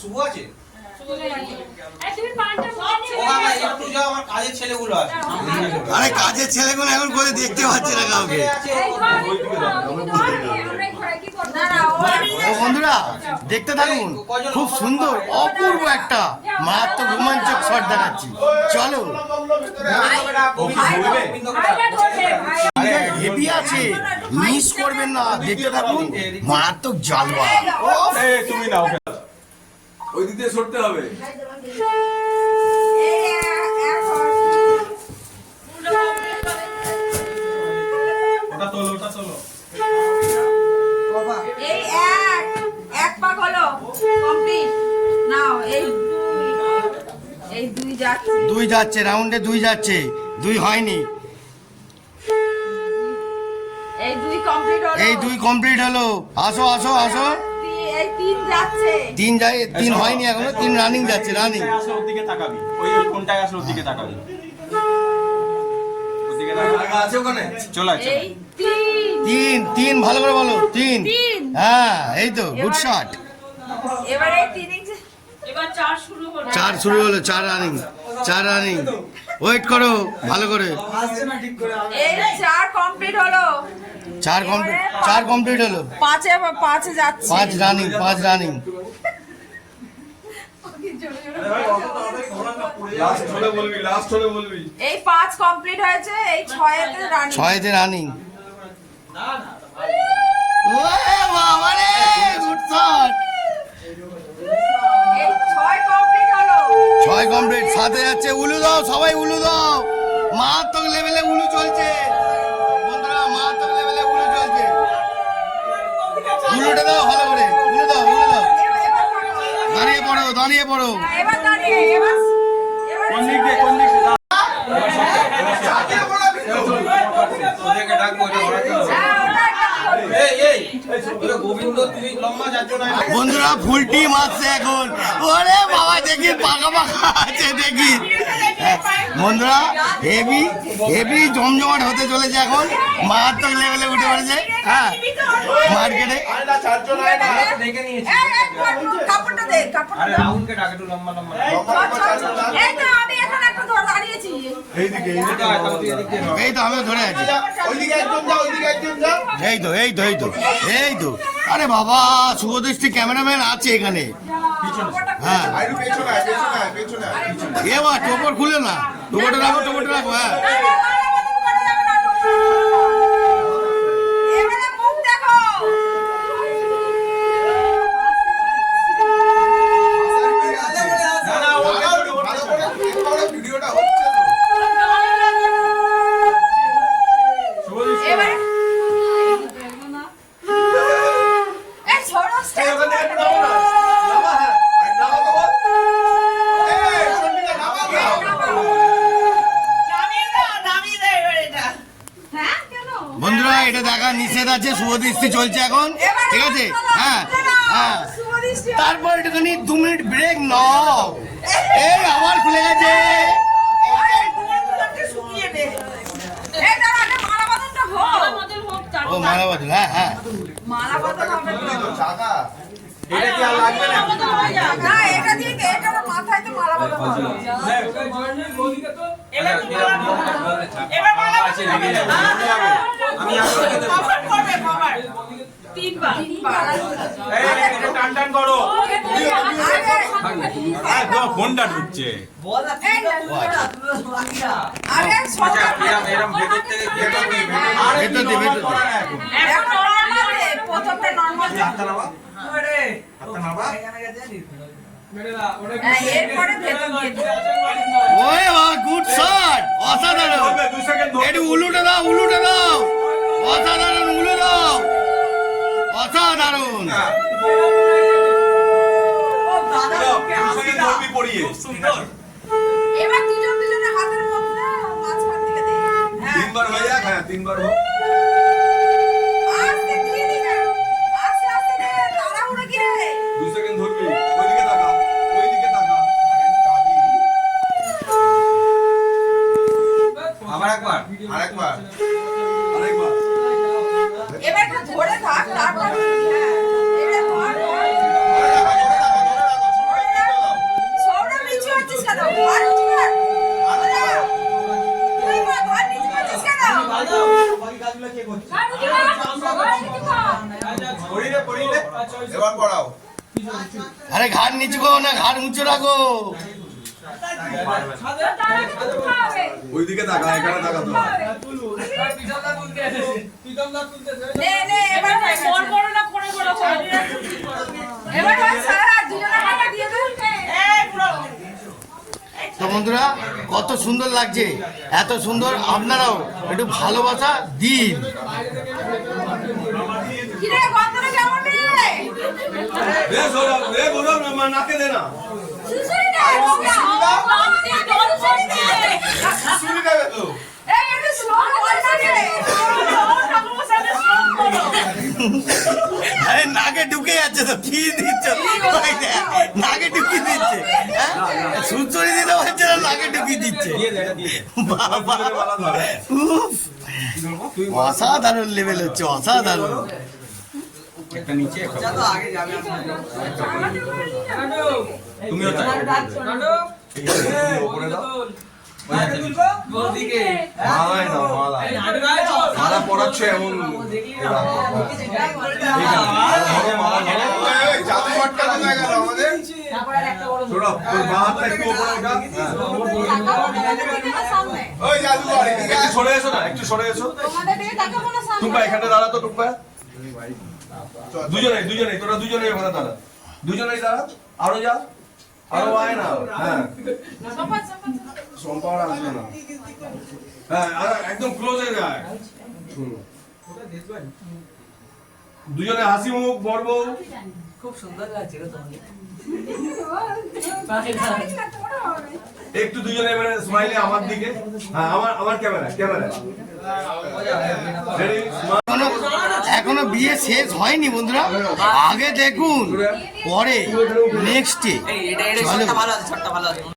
শুভ আছে? কাজের ছেলেগুলো আছে। আরে কাজের ছেলেগুলো এখন করে দেখতে পাচ্ছে না কাউকে। বন্ধুরা দেখতে থাকুন, খুব সুন্দর অপূর্ব একটা মারাত্মক রোমাঞ্চক শট দেখাচ্ছি। চলো, হেভি আছে, মিস করবেন না, দেখতে থাকুন, মারাত্মক জালবা। তুমি নাও, ওই দিক দিয়ে সরতে হবে। ওটা তোলো, ওটা তোলো। এই এক পাক হলো কমপ্লিট। নাও এই দুই যাচ্ছে, দুই যাচ্ছে, রাউন্ডে দুই যাচ্ছে, দুই হয়নি। এই দুই কমপ্লিট হলো, এই দুই কমপ্লিট হলো। আসো আসো আসো। এই তিন যাচ্ছে, তিন যায়, তিন হয়নি এখনো, তিন রানিং যাচ্ছে, রানিং। আসলে ওর দিকে তাকাবি, ওই কোনটায় আসলে ওর দিকে তাকাবি, ওর দিকে তাকাবি। আছে ওখানে, চলে আয়। এই তিন তিন, তিন ভালো করে বলো, তিন। হ্যাঁ, এই তো গুড শট। এবারে তিন, এবার চার শুরু হলো। চার শুরু হলো, চার রানিং, চার রানিং। ওয়েট করো ভালো করে। এই চার কমপ্লিট হলো, চার কমপ্লিট, চার কমপ্লিট হলো। পাঁচে যাচ্ছে, পাঁচ রানিং, পাঁচ রানিং। লাস্ট হলে বলবি, লাস্ট হলে বলবি। এই পাঁচ কমপ্লিট হয়েছে, এই ছয়েতে রানিং, ছয়তে রানিং। ওরে বাবা রে, গুড শট। এই ছয় কমপ্লিট হলো, ছয় কমপ্লিট, সাথে যাচ্ছে। উলু দাও সবাই, উলু দাও। মারাত্মক লেভেলে উলু চলছে বন্ধুরা, মারাত্মক লেভেলে উলু চলছে। উলুটা দাও ভালো করে, উলু দাও, উলু দাও। দাঁড়িয়ে পড়ো, দাঁড়িয়ে পড়ো। এবার দাঁড়িয়ে, এবার কোন দিক দিয়ে, কোন দিক দিয়ে? ওদেরকে ডাকবো, গোবিন্দ তুমি লম্বা যাচ্ছ না। বন্ধুরা ফুল টিম আসছে এখন। ওরে বাবা, দেখি পাকা পাকা আছে, দেখি বন্ধুরা, হেভি হেভি জমজমাট হতে চলেছে এখন, মারাত্মক লেভেলে উঠে পড়েছে। হ্যাঁ, মার্কেটে দেখে নিয়েছি। কাপড়টা দে, কাপড়টা আরে দে। রাহুলকে ডাক, একটু লম্বা লম্বা। এই তো আমি এখানে একটা ধরে দাঁড়িয়েছি। এই তো আমিও ধরে আছি। ওইদিকে একজন যা, ওইদিকে একজন যা। এই তো এই তো এই তো এই তো। আরে বাবা, শুভদৃষ্টি ক্যামেরাম্যান আছে এখানে। হ্যাঁ, আইরু পেছনে আয়, পেছনে আয়, পেছনে আয়। এবার টোপর খুলে না, টোপরটা রাখো, টোপরটা রাখো। হ্যাঁ, এবারে মুখ দেখো। না না, ভালো করে ক্লিক করো, ভিডিওটা হচ্ছে তো। শুভদৃষ্টি। এবারে এই ছোড়ো এই ওখান থেকে একটু নামো না। নামা, হ্যাঁ। আর নামা তো বল। এই, চন্ডিকা নামা তো। হ্যাঁ কেন? বন্ধুরা এটা দেখা নিষেধ আছে, শুভদৃষ্টি চলছে এখন, ঠিক আছে? হ্যাঁ হ্যাঁ, শুভদৃষ্টি। তারপর একটুখানি 2 মিনিট ব্রেক নাও। এই আবার খুলে গেছে। এই দাঁড়া, আগে মালা বদলটা হোক। আমাদের হোক তার ও মারা বদল, হ্যাঁ হ্যাঁ। মালা বদল হবে তো। চাকা। এটা কি আর লাগবে না? না, এটা দিয়ে এটা আমার মাথায় তো মালা বদল হবে। এবার মালা আছে, লেগে যাবে। আমি কভার করবে, কভার তিনবার। এই, এটা টান টান করো। আরে তো ফোনটা ঢুকছে। আরে আচ্ছা, এরম ভেতর থেকে ভেতর থেকে আরে ভেতর দিয়ে, ভেতর দিয়ে। এখন নরমাল দে, প্রথমটা নরমাল দে। হাতটা নামা। হাতটা নামা। হ্যাঁ, এরপরে ভেতর দিয়ে দে। ওই বাবা, গুড শট, অসাধারণ। ধরবে, 2 সেকেন্ড ধরবে। একটু উলুটা দাও, উলুটা দাও। অসাধারণ, উলু দাও, অসাধারণ। ও দাদা, দাও, 2 সেকেন্ড ধরবি পড়িয়ে। এবার দুজনের হাতের মধ্যে মাঝখান থেকে দে। হ্যাঁ, 3 বার হয়ে যাক, হ্যাঁ 3 বার হোক। আস্তে দিয়ে দি না। আস্তে আস্তে দে, তাড়াহুড়ো কি রে? 2 সেকেন্ড ধরবি। ওইদিকে তাকা, ওইদিকে তাকা। আরে কাবি। আবার একবার। আরেকবার। আরেকবার। এবার একটু ধরে থাক, তারপর হ্যাঁ, এবার ধর, ধর। ধরে রাখো, ধরে রাখো, ধরে রাখো। আরে ঘাড় নিচু করো না, ঘাড় উঁচু রাখো। ওইদিকে তাকা, এখানে তাকা তো। নে নে এবার বড় বড় না করে বড় এবার সারা দুজনে হাত দিয়ে দাও। এই পুরো তো বন্ধুরা কত সুন্দর লাগছে, এত সুন্দর আপনারাও একটু ভালোবাসা দিন। কি রে গন্ধটা কেমন রে? দে সৌরভ, দে গৌরব, নাকে দে না। সুসুরি না নাম দিয়ে দল সুসুরি দে। শুনি দেবে তো। এই একটু স্লো বল না রে। ঠাকুমার সাথে স্ট্রোক করো আরে নাকে ঢুকে যাচ্ছে তো, কি দিচ্ছ? ওই দেখ, নাকে ঢুকিয়ে দিচ্ছে। হ্যাঁ সুচুরি দিতে পারছে না, নাকে ঢুকিয়ে দিচ্ছে। বাবা উফ, অসাধারণ লেভেল হচ্ছে, অসাধারণ। একটা নিচে একটা তুমিও তাই ওপরে দাও। ওদিকে মালাই দাও, মালা। মালা পরাচ্ছে এমন। জাদু ঘরটা কোথায় গেল আমাদের? সৌরভ, তোর বাঁ হাতটা একটু ওপরে উঠা। সামনে ওই জাদুঘর, একটু সরে এসো না, একটু সরে এসো। তোমাদের দিকে তাকাবো না সামনে। টুম্পা এখানে দাঁড়া তো, টুম্পা। দুজনেই তোরা দুজনেই ওখানে দাঁড়া, দুজনেই দাঁড়া। আরো যা, আরো আয় না। হ্যাঁ সবাই সবাই সম্পা আর আসবে না। হ্যাঁ আর একদম ক্লোজে যায়। দুজনে হাসি মুখ, বর্ব। একটু দুজনে এবারে স্মাইলে আমার দিকে। হ্যাঁ আমার ক্যামেরা রেডি। এখনো বিয়ে শেষ হয়নি বন্ধুরা, আগে দেখুন পরে নেক্সটে। চলো।